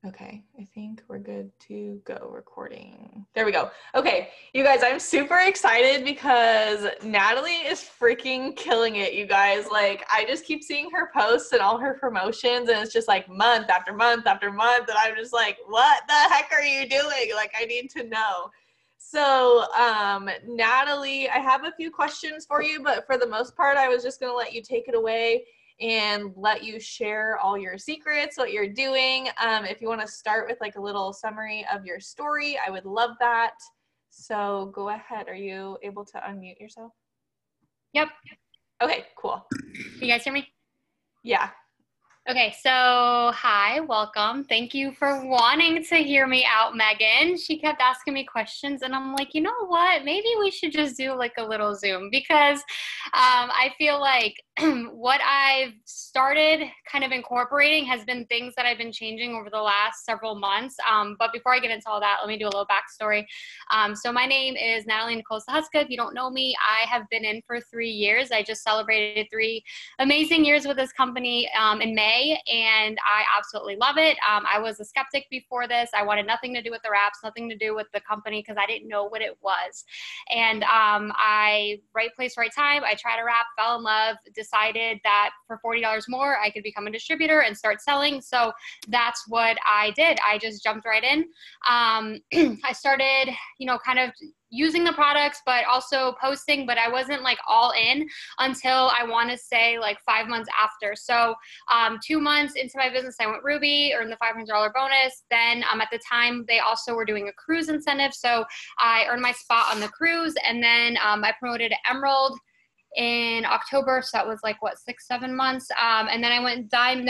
Okay, I think we're good to go recording. There we go. Okay, you guys, I'm super excited because Natalie is freaking killing it, you guys. Like, I just keep seeing her posts and all her promotions, and it's just like month after month after month, and I'm just like, what the heck are you doing? Like, I need to know. So, Natalie, I have a few questions for you, but for the most part, I was just gonna let you take it away and let you share all your secrets, what you're doing. If you want to start with like a little summary of your story, I would love that. So go ahead. Are you able to unmute yourself? Yep. Okay, cool. Can you guys hear me? Yeah. Okay, so hi, welcome. Thank you for wanting to hear me out, Megan. She kept asking me questions, and I'm like, you know what? Maybe we should just do like a little Zoom because I feel like what I've started kind of incorporating has been things that I've been changing over the last several months. But before I get into all that, let me do a little backstory. So my name is Nicole Sychocka. If you don't know me, I have been in for 3 years. I just celebrated 3 amazing years with this company in May, and I absolutely love it. I was a skeptic before this. I wanted nothing to do with the wraps, nothing to do with the company because I didn't know what it was. And right place, right time. I tried a wrap, fell in love, decided that for $40 more, I could become a distributor and start selling. So that's what I did. I just jumped right in. I started, kind of using the products, but also posting, but I wasn't like all in until I want to say like 5 months after. So 2 months into my business, I went Ruby, earned the $500 bonus. Then at the time, they also were doing a cruise incentive. So I earned my spot on the cruise, and then I promoted to Emerald in October. So that was like, what, 6, 7 months. And then I went diamond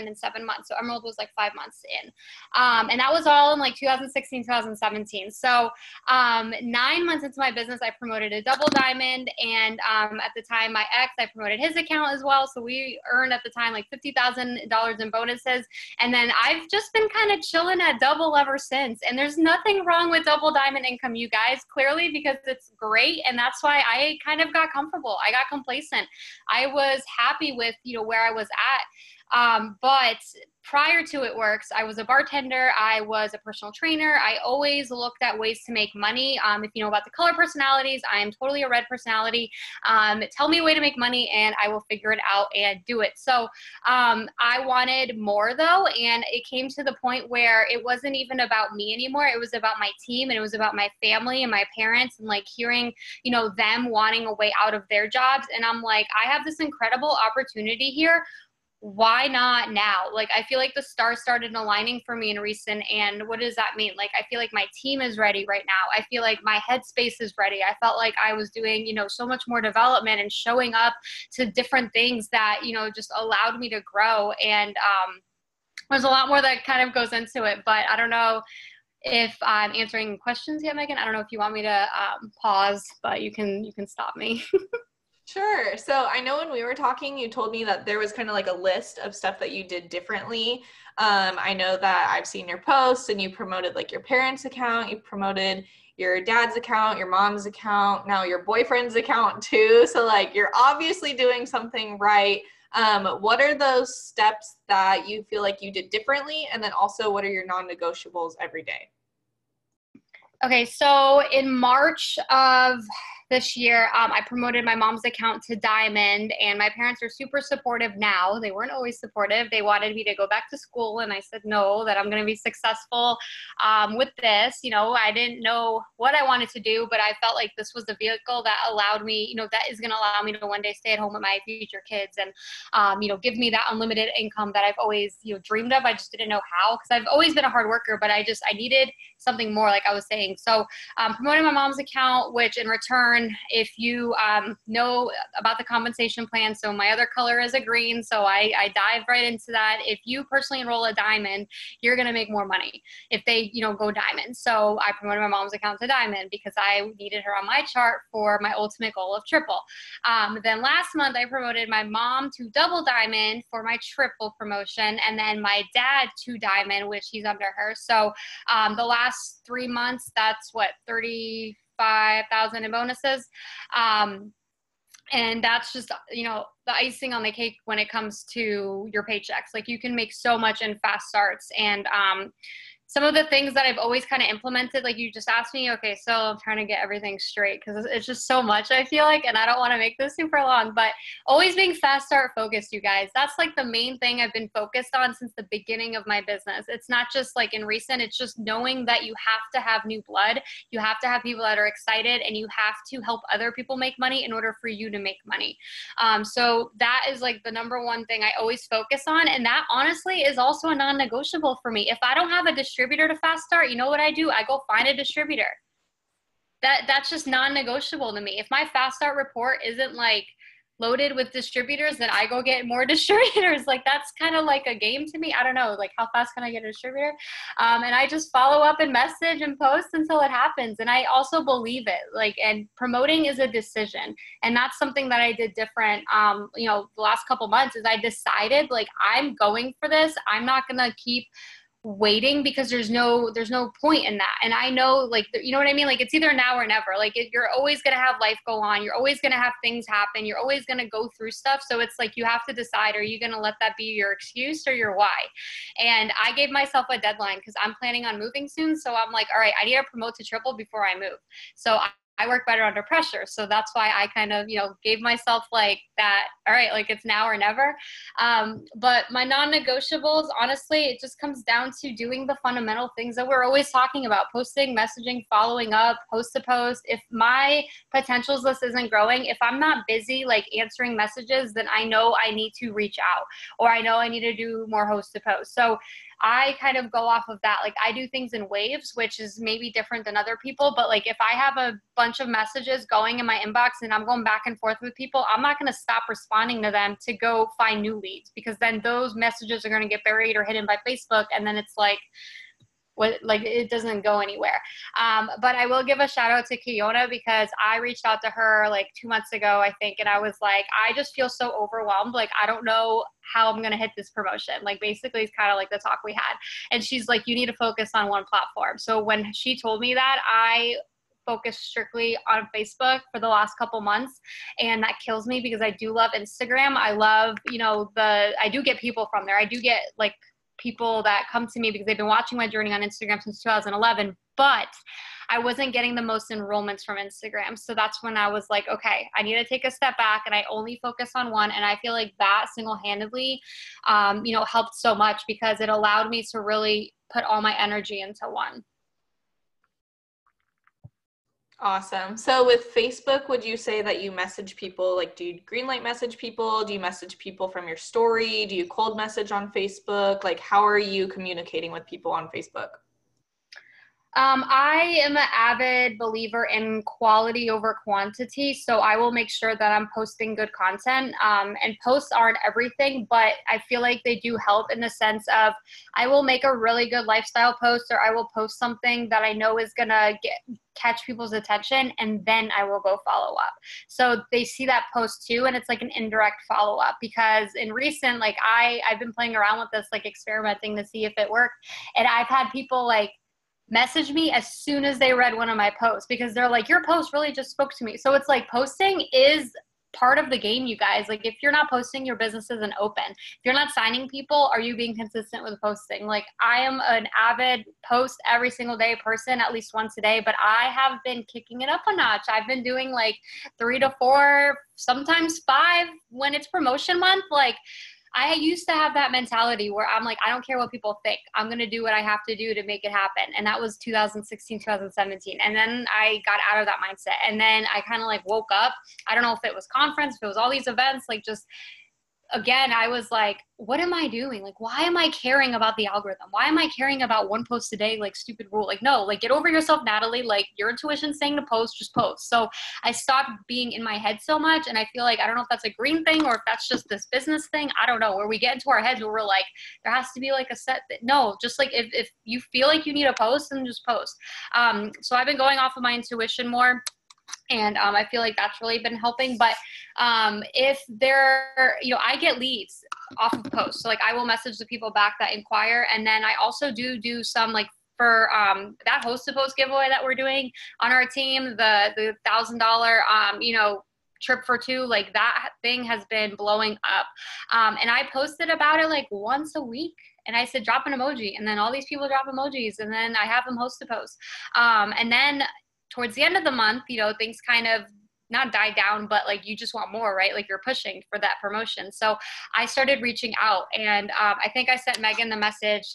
in 7 months. So Emerald was like 5 months in. And that was all in like 2016, 2017. So 9 months into my business, I promoted a double diamond. And at the time, my ex, I promoted his account as well. So we earned at the time like $50,000 in bonuses. And then I've just been kind of chilling at double ever since. And there's nothing wrong with double diamond income, you guys, clearly, because it's great. And that's why I kind of got comfortable. I got complacent. I was happy with, where I was at. But prior to It Works, I was a bartender. I was a personal trainer. I always looked at ways to make money. If you know about the color personalities, I am totally a red personality. Tell me a way to make money and I will figure it out and do it. So I wanted more though. And it came to the point where it wasn't even about me anymore. It was about my team, and it was about my family and my parents, and like hearing, them wanting a way out of their jobs. And I'm like, I have this incredible opportunity here. Why not now? Like, I feel like the stars started aligning for me in recent. And what does that mean? Like, I feel like my team is ready right now. I feel like my headspace is ready. I felt like I was doing, so much more development and showing up to different things that, just allowed me to grow. And there's a lot more that kind of goes into it, but I don't know if I'm answering questions yet, Megan. I don't know if you want me to pause, but you can stop me. Sure. So I know when we were talking, you told me that there was kind of like a list of stuff that you did differently. I know that I've seen your posts, and you promoted like your parents' account, you promoted your dad's account, your mom's account, now your boyfriend's account too. So like you're obviously doing something right. What are those steps that you feel like you did differently? And then also, what are your non-negotiables every day? Okay, so in March of this year, I promoted my mom's account to Diamond, and my parents are super supportive now. They weren't always supportive. They wanted me to go back to school, and I said no, that I'm going to be successful with this. I didn't know what I wanted to do, but I felt like this was a vehicle that allowed me, that is going to allow me to one day stay at home with my future kids and, give me that unlimited income that I've always, dreamed of. I just didn't know how, because I've always been a hard worker, but I needed something more, like I was saying. So promoting my mom's account, which in return, if you know about the compensation plan, so my other color is a green, so I dive right into that. If you personally enroll a diamond, you're going to make more money if they, go diamond. So I promoted my mom's account to diamond because I needed her on my chart for my ultimate goal of triple. Then last month, I promoted my mom to double diamond for my triple promotion, and then my dad to diamond, which he's under her. So the last 3 months, that's what, 35,000 in bonuses. And that's just, the icing on the cake when it comes to your paychecks. Like, you can make so much in fast starts. And some of the things that I've always kind of implemented, like you just asked me, okay, so I'm trying to get everything straight because it's just so much, I feel like, and I don't want to make this super long, but always being fast start focused, you guys. That's like the main thing I've been focused on since the beginning of my business. It's not just like in recent, it's just knowing that you have to have new blood. You have to have people that are excited, and you have to help other people make money in order for you to make money. So that is like the number one thing I always focus on. And that honestly is also a non-negotiable for me. If I don't have a distributor to fast start, you know what I do? I go find a distributor. That's just non-negotiable to me. If my fast start report isn't like loaded with distributors, then I go get more distributors. Like, that's kind of like a game to me. I don't know, like, how fast can I get a distributor? And I just follow up and message and post until it happens. And I also believe it, like, and promoting is a decision. And that's something that I did different, the last couple months, is I decided, like, I'm going for this. I'm not going to keep waiting because there's no point in that. And I know, like, you know what I mean? Like, it's either now or never. Like, you're always going to have life go on. You're always going to have things happen. You're always going to go through stuff. So it's like, you have to decide, are you going to let that be your excuse or your why? And I gave myself a deadline because I'm planning on moving soon. So I'm like, all right, I need to promote to triple before I move. So I work better under pressure. So that's why I kind of, gave myself like that, all right, like, it's now or never. But my non-negotiables, honestly, it just comes down to doing the fundamental things that we're always talking about: posting, messaging, following up, post to post. If my potentials list isn't growing, if I'm not busy, like, answering messages, then I know I need to reach out, or I know I need to do more host to post. So I kind of go off of that. Like, I do things in waves, which is maybe different than other people. But like, if I have a bunch of messages going in my inbox and I'm going back and forth with people, I'm not going to stop responding to them to go find new leads, because then those messages are going to get buried or hidden by Facebook. And then it's like, it doesn't go anywhere. But I will give a shout out to Kiona, because I reached out to her like 2 months ago, I think. And I was like, I just feel so overwhelmed. Like, I don't know how I'm going to hit this promotion. Like, basically, it's kind of like the talk we had. And she's like, you need to focus on one platform. So when she told me that, I focused strictly on Facebook for the last couple months. And that kills me, because I do love Instagram. I love, I do get people from there. I do get like people that come to me because they've been watching my journey on Instagram since 2011, but I wasn't getting the most enrollments from Instagram. So that's when I was like, okay, I need to take a step back, and I only focus on one. And I feel like that single-handedly, helped so much, because it allowed me to really put all my energy into one. Awesome. So with Facebook, would you say that you message people? Like, do you greenlight message people? Do you message people from your story? Do you cold message on Facebook? Like, how are you communicating with people on Facebook? I am an avid believer in quality over quantity. So I will make sure that I'm posting good content. And posts aren't everything, but I feel like they do help, in the sense of, I will make a really good lifestyle post, or I will post something that I know is going to catch people's attention, and then I will go follow up. So they see that post too, and it's like an indirect follow up, because in recent, like, I've been playing around with this, like, experimenting to see if it worked. And I've had people like message me as soon as they read one of my posts, because they're like, your post really just spoke to me. So it's like, posting is part of the game, you guys. Like, if you're not posting, your business isn't open. If you're not signing people, are you being consistent with posting? Like, I am an avid post every single day person, at least once a day, but I have been kicking it up a notch. I've been doing like 3 to 4, sometimes 5 when it's promotion month. Like, I used to have that mentality where I'm like, I don't care what people think. I'm going to do what I have to do to make it happen. And that was 2016, 2017. And then I got out of that mindset. And then I kind of like woke up. I don't know if it was conference, if it was all these events, like, just, again, I was like, what am I doing? Like, why am I caring about the algorithm? Why am I caring about one post a day? Like, stupid rule. Like, no, like, get over yourself, Natalie. Like, your intuition's saying to post, just post. So I stopped being in my head so much. And I feel like, I don't know if that's a green thing or if that's just this business thing. I don't know, where we get into our heads where we're like, there has to be like a set. No, just like, if you feel like you need a post, then just post. So I've been going off of my intuition more. And I feel like that's really been helping. But if they're, I get leads off of posts. So like, I will message the people back that inquire. And then I also do some, like, for that host to post giveaway that we're doing on our team, the $1,000, trip for two, like that thing has been blowing up. And I posted about it like once a week. And I said, drop an emoji. And then all these people drop emojis. And then I have them host a post. And then towards the end of the month, you know, things kind of not die down, but like you just want more, right? Like you're pushing for that promotion. So I started reaching out, and I think I sent Megan the message.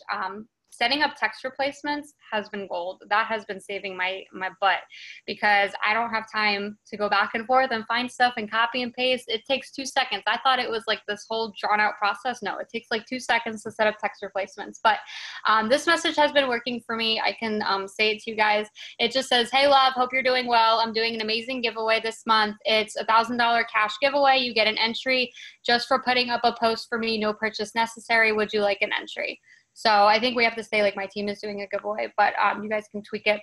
Setting up text replacements has been gold. That has been saving my butt, because I don't have time to go back and forth and find stuff and copy and paste. It takes 2 seconds. I thought it was like this whole drawn out process. No, it takes like 2 seconds to set up text replacements. But this message has been working for me. I can say it to you guys. It just says, hey love, hope you're doing well. I'm doing an amazing giveaway this month. It's a $1,000 cash giveaway. You get an entry just for putting up a post for me. No purchase necessary. Would you like an entry? So I think we have to say like my team is doing a giveaway, but you guys can tweak it.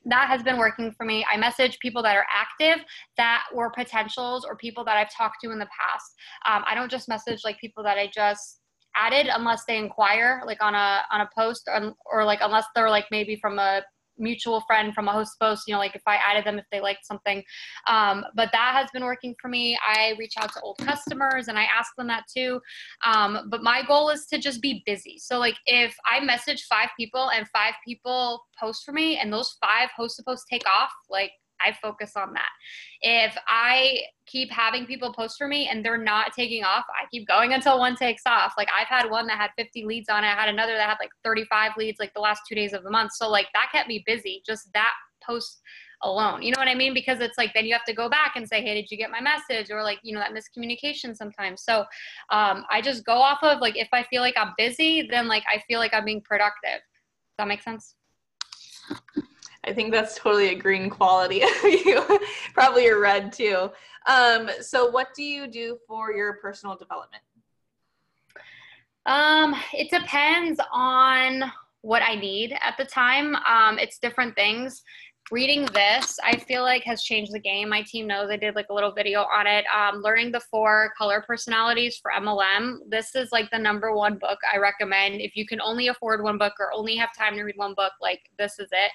That has been working for me. I message people that are active that were potentials or people that I've talked to in the past. I don't just message like people that I just added unless they inquire like on a post, or like unless they're like maybe from a mutual friend from a host post, you know, like if I added them, if they liked something. But that has been working for me. I reach out to old customers and I ask them that too. But my goal is to just be busy. So like if I message 5 people and 5 people post for me and those 5 host to post take off, like I focus on that. If I keep having people post for me and they're not taking off, I keep going until one takes off. Like I've had one that had 50 leads on it. I had another that had like 35 leads like the last 2 days of the month. So like that kept me busy, just that post alone. You know what I mean? Because it's like, then you have to go back and say, hey, did you get my message? Or like, you know, that miscommunication sometimes. So I just go off of like, if I feel like I'm busy, then like I feel like I'm being productive. Does that make sense? I think that's totally a green quality of you. Probably a red too. So what do you do for your personal development? It depends on what I need at the time. It's different things. Reading this, I feel like has changed the game. My team knows I did like a little video on it. Learning the 4 color personalities for MLM. This is like the #1 book I recommend. If you can only afford one book or only have time to read one book, like this is it.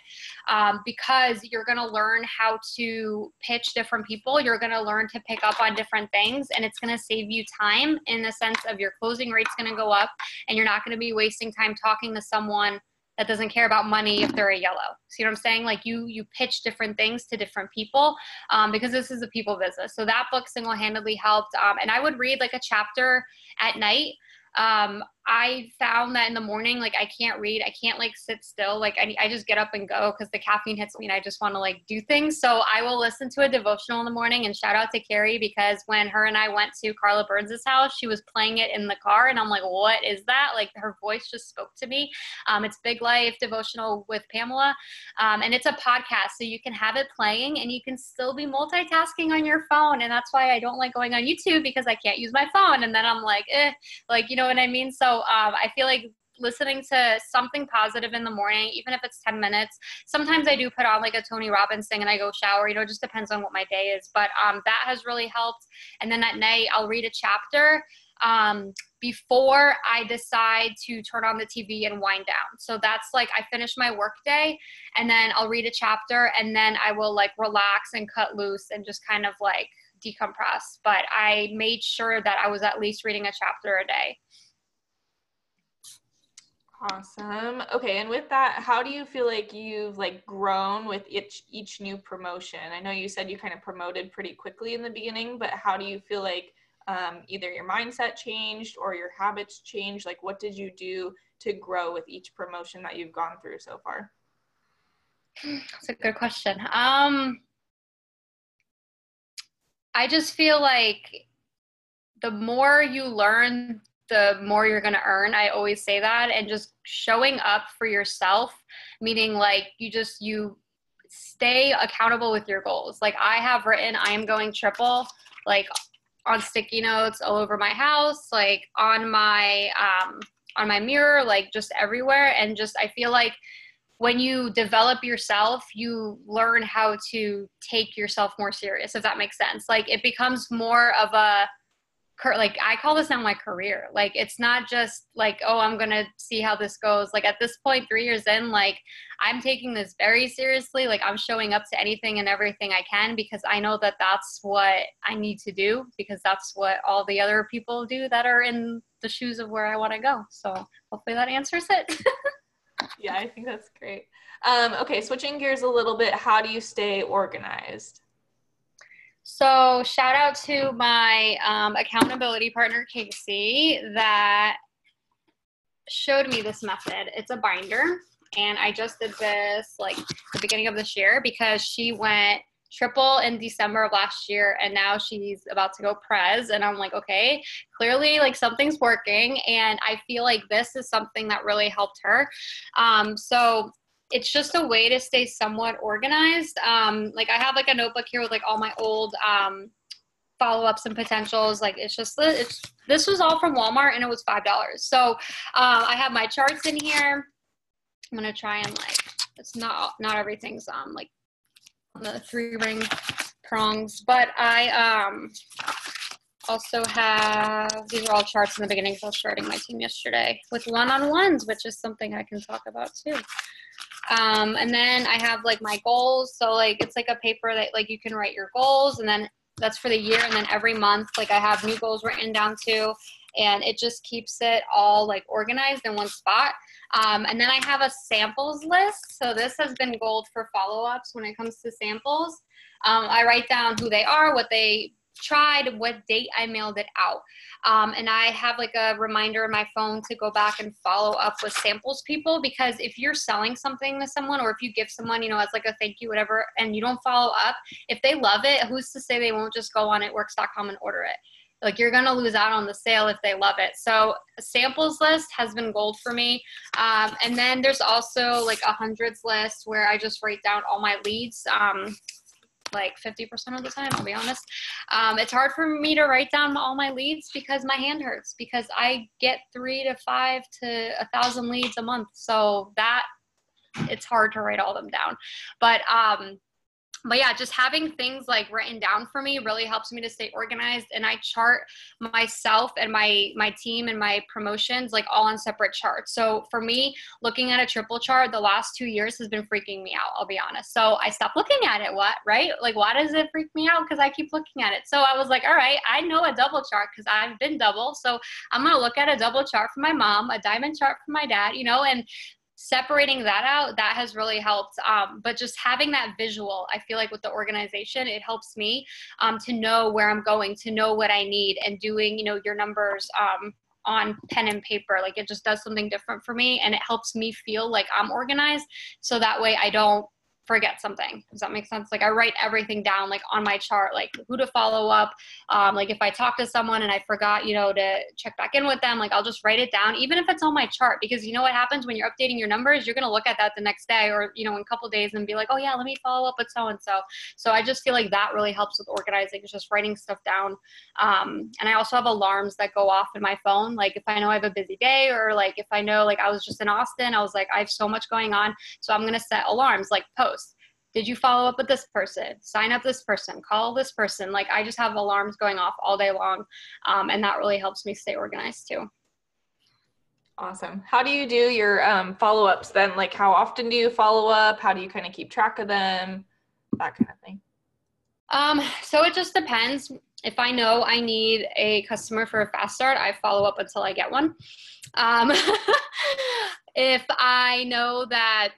Because you're going to learn how to pitch different people. You're going to learn to pick up on different things, and it's going to save you time in the sense of your closing rate's going to go up, and you're not going to be wasting time talking to someone that doesn't care about money if they're a yellow. See what I'm saying? Like you pitch different things to different people because this is a people business. So that book single-handedly helped. And I would read like a chapter at night. I found that in the morning, like I can't read, I can't like sit still. Like I just get up and go because the caffeine hits me and I just want to like do things. So I will listen to a devotional in the morning, and shout out to Carrie, because when her and I went to Carla Burns's house, she was playing it in the car and I'm like, what is that? Like her voice just spoke to me. It's Big Life Devotional with Pamela. And it's a podcast, so you can have it playing and you can still be multitasking on your phone. And that's why I don't like going on YouTube, because I can't use my phone. And then I'm like, like, you know what I mean? So I feel like listening to something positive in the morning, even if it's 10 minutes. Sometimes I do put on like a Tony Robbins thing and I go shower, you know, it just depends on what my day is. But that has really helped. And then at night, I'll read a chapter before I decide to turn on the TV and wind down. So that's like, I finish my work day and then I'll read a chapter and then I will like relax and cut loose and just kind of like decompress. But I made sure that I was at least reading a chapter a day. Awesome. Okay, and with that, how do you feel like you've like grown with each new promotion? I know you said you kind of promoted pretty quickly in the beginning, but how do you feel like either your mindset changed or your habits changed? Like what did you do to grow with each promotion that you've gone through so far? That's a good question. I just feel like the more you learn, the more you're going to earn. I always say that. And just showing up for yourself, meaning like you stay accountable with your goals. Like I have written, I am going triple, like on sticky notes all over my house, like on my mirror, like just everywhere. And just, I feel like when you develop yourself, you learn how to take yourself more serious, if that makes sense. Like it becomes more of a like I call this now my career. Like it's not just like, oh, I'm gonna see how this goes. Like at this point, 3 years in, like I'm taking this very seriously. Like I'm showing up to anything and everything I can because I know that that's what I need to do, because that's what all the other people do that are in the shoes of where I want to go. So hopefully that answers it. Yeah, I think that's great. Okay, switching gears a little bit, how do you stay organized? So shout out to my accountability partner, Casey, that showed me this method. It's a binder. And I just did this like the beginning of this year because she went triple in December of last year, and now she's about to go prez. And I'm like, okay, clearly like something's working. And I feel like this is something that really helped her. So it's just a way to stay somewhat organized. Like I have like a notebook here with like all my old follow-ups and potentials. Like this was all from Walmart and it was $5. So I have my charts in here. I'm gonna try and like, it's not everything's like on the 3-ring prongs, but I also have, these are all charts in the beginning, so I was starting my team yesterday with one-on-ones, which is something I can talk about too. And then I have like my goals. So like, it's like a paper that like you can write your goals, and then that's for the year. And then every month, like I have new goals written down too. And it just keeps it all like organized in one spot. And then I have a samples list. So this has been gold for follow-ups when it comes to samples. I write down who they are, what they tried, what date I mailed it out. And I have like a reminder in my phone to go back and follow up with samples people, because if you're selling something to someone, or if you give someone, you know, as like a thank you, whatever, and you don't follow up, if they love it, who's to say they won't just go on itworks.com and order it? Like you're going to lose out on the sale if they love it. So a samples list has been gold for me. And then there's also like a hundreds list where I just write down all my leads. Like 50% of the time, I'll be honest. It's hard for me to write down all my leads because my hand hurts, because I get 3 to 5 to 1,000 leads a month. So that it's hard to write all them down. But yeah, just having things like written down for me really helps me to stay organized. And I chart myself and my team and my promotions like all on separate charts. So for me, looking at a triple chart the last 2 years has been freaking me out, I'll be honest. So I stopped looking at it. Right? Like, why does it freak me out? Because I keep looking at it. So I was like, all right, I know a double chart because I've been double. So I'm going to look at a double chart for my mom, a diamond chart for my dad, you know, and separating that out, that has really helped. But just having that visual, I feel like with the organization, it helps me to know where I'm going, to know what I need, and doing, you know, your numbers on pen and paper. Like it just does something different for me, and it helps me feel like I'm organized. So that way I don't forget something. Does that make sense? Like I write everything down, like on my chart, like who to follow up. Like if I talk to someone and I forgot, you know, to check back in with them, like I'll just write it down, even if it's on my chart, because you know what happens when you're updating your numbers, you're going to look at that the next day, or, you know, in a couple of days, and be like, oh yeah, let me follow up with so-and-so. So I just feel like that really helps with organizing, is just writing stuff down. And I also have alarms that go off in my phone. Like if I know I have a busy day, or like if I know, like I was just in Austin, I was like, I have so much going on. So I'm going to set alarms, like post. Did you follow up with this person? Sign up this person, call this person. Like I just have alarms going off all day long. And that really helps me stay organized too. Awesome. How do you do your follow-ups then? Like how often do you follow up? How do you kind of keep track of them? That kind of thing. So it just depends. If I know I need a customer for a fast start, I follow up until I get one. If I know that,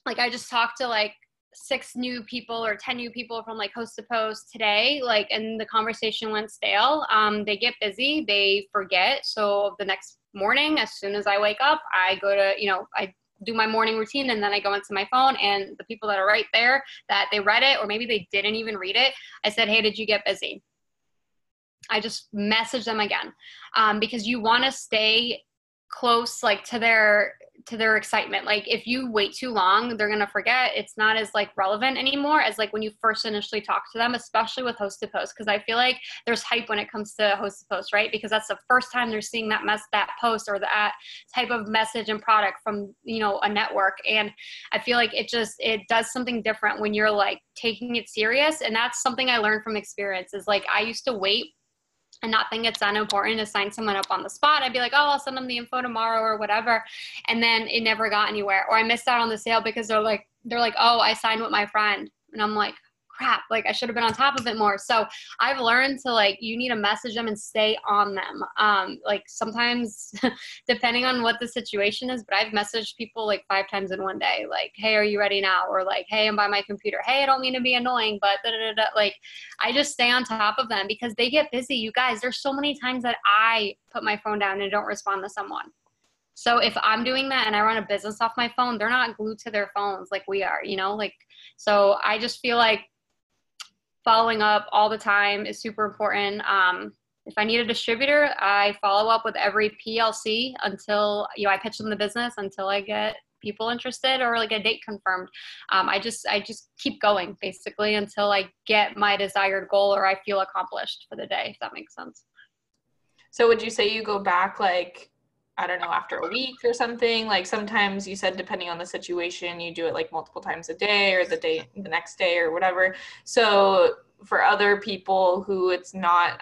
like I just talked to like 6 new people or 10 new people from like Host to Post today, like, and the conversation went stale. They get busy, they forget. So the next morning, as soon as I wake up, I go to, you know, I do my morning routine, and then I go into my phone, and the people that are right there that they read it, or maybe they didn't even read it, I said, hey, did you get busy? I just message them again, because you want to stay close, like to their excitement. Like if you wait too long, they're going to forget. It's not as like relevant anymore as like when you first initially talk to them, especially with Host to Post. Cause I feel like there's hype when it comes to Host to Post, right? Because that's the first time they're seeing that post or that type of message and product from, you know, a network. And I feel like it does something different when you're like taking it serious. And that's something I learned from experience, is like, I used to wait and not think it's unimportant to sign someone up on the spot. I'd be like, oh, I'll send them the info tomorrow or whatever. And then it never got anywhere. Or I missed out on the sale because they're like, oh, I signed with my friend. And I'm like, crap, like I should have been on top of it more. So I've learned to like, you need to message them and stay on them. Like sometimes depending on what the situation is, but I've messaged people like 5 times in one day, like, hey, are you ready now? Or like, hey, I'm by my computer. Hey, I don't mean to be annoying, but da, da, da, da. Like I just stay on top of them because they get busy. You guys, there's so many times that I put my phone down and don't respond to someone. So if I'm doing that and I run a business off my phone, they're not glued to their phones like we are, like, so I just feel like following up all the time is super important. If I need a distributor, I follow up with every PLC until, I pitch them the business until I get people interested or like a date confirmed. I just keep going basically until I get my desired goal or I feel accomplished for the day, if that makes sense. So would you say you go back like, I don't know, after a week or something? Like sometimes you said depending on the situation, you do it like multiple times a day or the next day or whatever. So for other people who it's not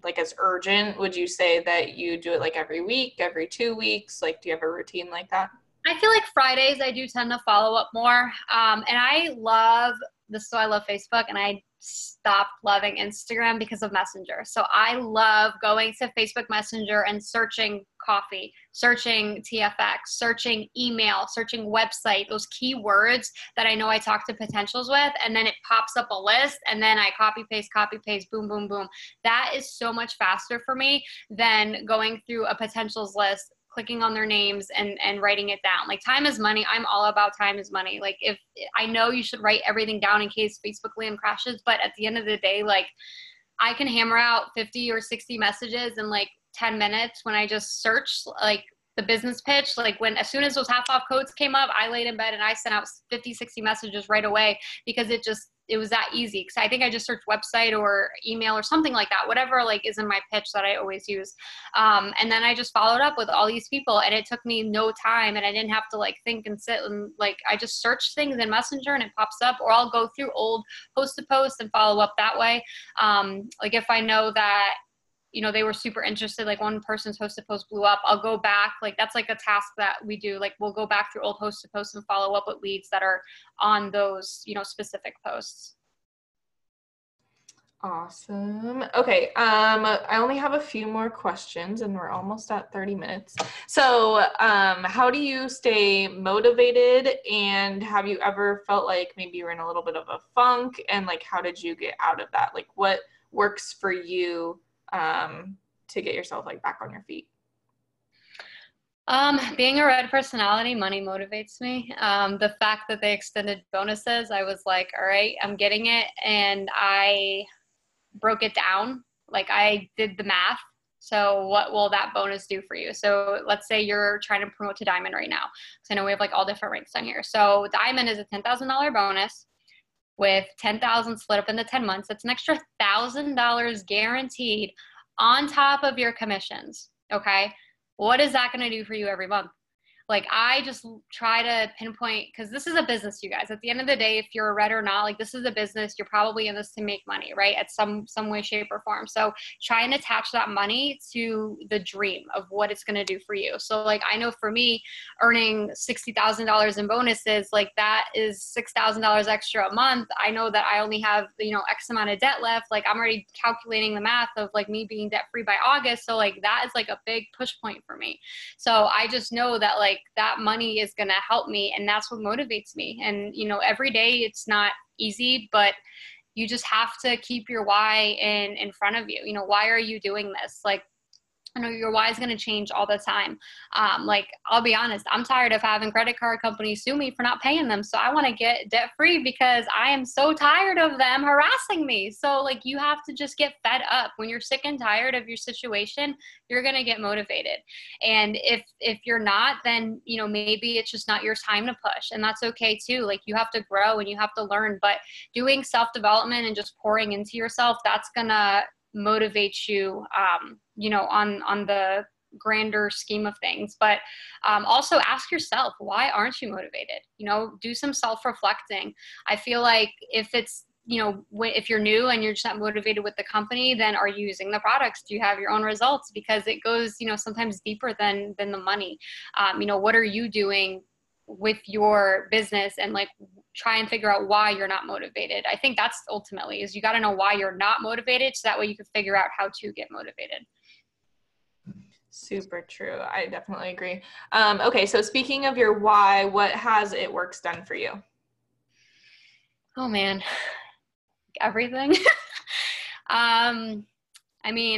like as urgent, would you say that you do it like every week, every 2 weeks? Like do you have a routine like that? I feel like Fridays I do tend to follow up more. And I love this, so I love Facebook and I stopped loving Instagram because of Messenger. So I love going to Facebook Messenger and searching coffee, searching TFX, searching email, searching website, those keywords that I know I talk to potentials with, and then it pops up a list and then I copy paste, boom, boom, boom. That is so much faster for me than going through a potentials list, clicking on their names and writing it down. Like time is money. I'm all about time is money. Like if I know you should write everything down in case Facebook land crashes, but at the end of the day, like I can hammer out 50 or 60 messages in like 10 minutes when I just search like the business pitch. Like as soon as those half off codes came up, I laid in bed and I sent out 50, 60 messages right away because it was that easy. Cause I think I just searched website or email or something like that, whatever like is in my pitch that I always use. And then I just followed up with all these people and it took me no time and I didn't have to like think and sit and like, I just search things in Messenger and it pops up, or I'll go through old post to post and follow up that way. Like if I know that, they were super interested, like one person's post to post blew up, I'll go back, like that's like a task that we do, like we'll go back through old post to post and follow up with leads that are on those, specific posts. Awesome. Okay. I only have a few more questions and we're almost at 30 minutes. So, how do you stay motivated, and have you ever felt like maybe you're in a little bit of a funk, and like, how did you get out of that? Like what works for you, to get yourself like back on your feet? Being a red personality, money motivates me. The fact that they extended bonuses, I was like, all right, I'm getting it. And I broke it down. Like I did the math. So what will that bonus do for you? So let's say you're trying to promote to diamond right now. So I know we have like all different ranks on here. So diamond is a $10,000 bonus with 10,000 split up into 10 months. That's an extra $1,000 guaranteed on top of your commissions. Okay. What is that going to do for you every month? Like I just try to pinpoint, because this is a business, you guys. At the end of the day, if you're a red or not, like this is a business, you're probably in this to make money, right? At some way, shape, or form. So try and attach that money to the dream of what it's going to do for you. So like I know for me, earning $60,000 in bonuses, like that is $6,000 extra a month. I know that I only have, X amount of debt left. Like I'm already calculating the math of like me being debt free by August. So like that is like a big push point for me. So I just know that like that money is going to help me, and that's what motivates me. And every day it's not easy, but you just have to keep your why in front of you. Why are you doing this? Like I know your why is going to change all the time. Like, I'll be honest, I'm tired of having credit card companies sue me for not paying them. So I want to get debt free because I am so tired of them harassing me. So like, you have to just get fed up. When you're sick and tired of your situation, you're going to get motivated. And if you're not, then, maybe it's just not your time to push, and that's okay too. Like you have to grow and you have to learn, but doing self-development and just pouring into yourself, that's going to motivate you, on the grander scheme of things. But also ask yourself, why aren't you motivated? Do some self-reflecting. I feel like if it's, if you're new and you're just not motivated with the company, then are you using the products? Do you have your own results? Because it goes, sometimes deeper than the money. What are you doing with your business, and like try and figure out why you're not motivated. I think that's ultimately is you got to know why you're not motivated, so that way you can figure out how to get motivated. Super true. I definitely agree. Okay, so speaking of your why, what has It Works done for you? Oh man, everything.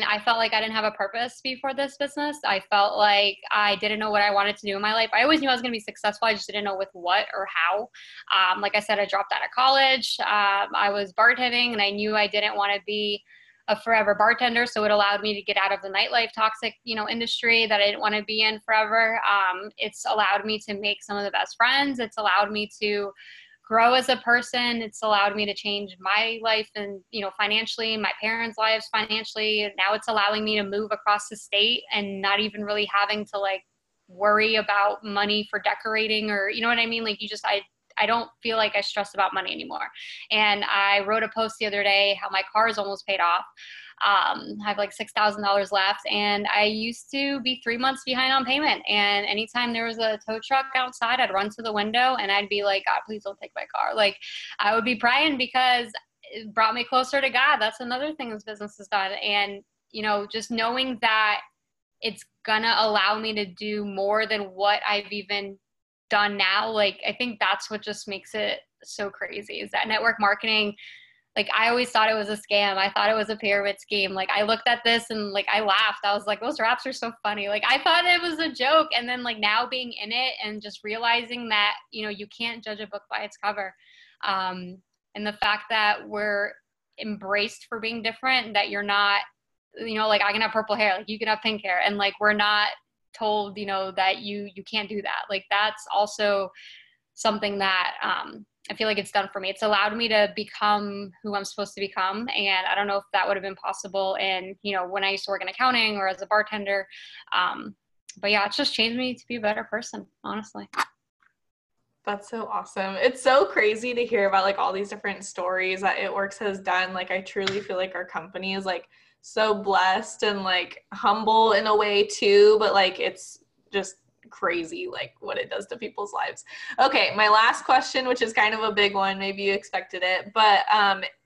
I felt like I didn't have a purpose before this business. I felt like I didn't know what I wanted to do in my life. I always knew I was going to be successful. I just didn't know with what or how. Like I said, I dropped out of college. I was bartending, and I knew I didn't want to be a forever bartender. So it allowed me to get out of the nightlife toxic, industry that I didn't want to be in forever. It's allowed me to make some of the best friends. It's allowed me to grow as a person. It's allowed me to change my life and, financially, my parents' lives financially. Now it's allowing me to move across the state and not even really having to like worry about money for decorating, or, you know what I mean? Like I don't feel like I stress about money anymore. And I wrote a post the other day how my car is almost paid off. I have like $6,000 left, and I used to be 3 months behind on payment. And anytime there was a tow truck outside, I'd run to the window and I'd be like, God, please don't take my car. Like I would be praying, because it brought me closer to God. That's another thing this business has done. And, just knowing that it's gonna allow me to do more than what I've even done now. Like, I think that's what just makes it so crazy, is that network marketing, like I always thought it was a scam. I thought it was a pyramid scheme. Like I looked at this and like I laughed. I was like, those raps are so funny. Like I thought it was a joke. And then like now being in it and just realizing that, you can't judge a book by its cover. And the fact that we're embraced for being different, that you're not, like I can have purple hair, like you can have pink hair, and like we're not told, that you can't do that. Like that's also something that I feel like it's done for me. It's allowed me to become who I'm supposed to become. And I don't know if that would have been possible in, when I used to work in accounting or as a bartender. But yeah, it's just changed me to be a better person, honestly. That's so awesome. It's so crazy to hear about like all these different stories that It Works has done. Like I truly feel like our company is like so blessed and like humble in a way too, but like it's just crazy like what it does to people's lives. Okay, my last question, which is kind of a big one, maybe you expected it, but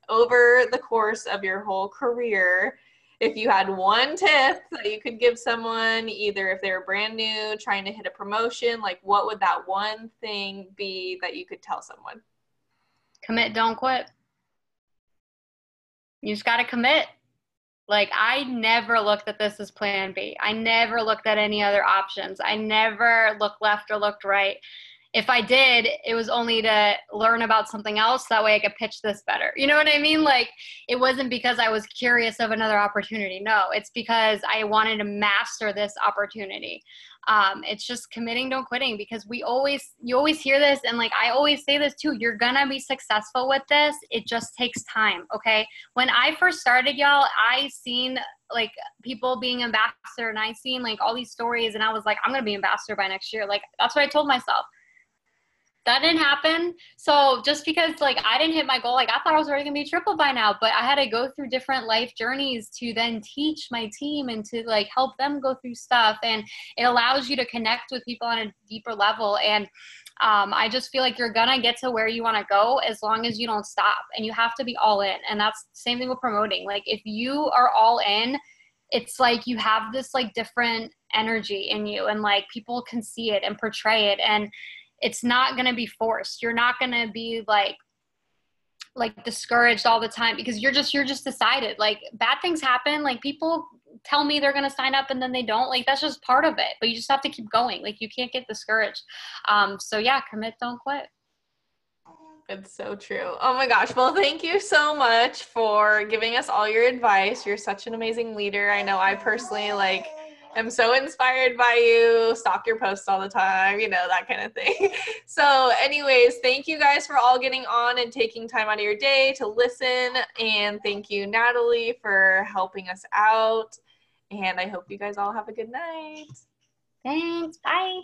over the course of your whole career, if you had one tip that you could give someone, either if they're brand new trying to hit a promotion, like what would that one thing be that you could tell someone? Commit, don't quit. You just got to commit. Like I never looked at this as plan B. I never looked at any other options. I never looked left or looked right. If I did, it was only to learn about something else. That way I could pitch this better. You know what I mean? Like it wasn't because I was curious of another opportunity. No, it's because I wanted to master this opportunity. It's just committing, don't quitting, because you always hear this. And like, I always say this too, you're going to be successful with this. It just takes time. Okay. When I first started, y'all, I seen like people being ambassador, and I seen like all these stories, and I was like, I'm going to be ambassador by next year. Like, that's what I told myself. That didn't happen. So just because like I didn't hit my goal, like I thought I was already gonna be triple by now, but I had to go through different life journeys to then teach my team and to like help them go through stuff. And it allows you to connect with people on a deeper level. And I just feel like you're gonna get to where you want to go as long as you don't stop, and you have to be all in. And that's the same thing with promoting. Like if you are all in, it's like you have this like different energy in you, and like people can see it and portray it, and it's not going to be forced. You're not going to be like discouraged all the time, because you're just decided. Like bad things happen. Like people tell me they're going to sign up and then they don't. Like that's just part of it, but you just have to keep going. Like you can't get discouraged. So yeah, commit, don't quit. It's so true. Oh my gosh. Well, thank you so much for giving us all your advice. You're such an amazing leader. I know I personally like am so inspired by you, stalk your posts all the time, that kind of thing. So anyways, thank you guys for all getting on and taking time out of your day to listen. And thank you, Natalie, for helping us out. And I hope you guys all have a good night. Thanks. Bye.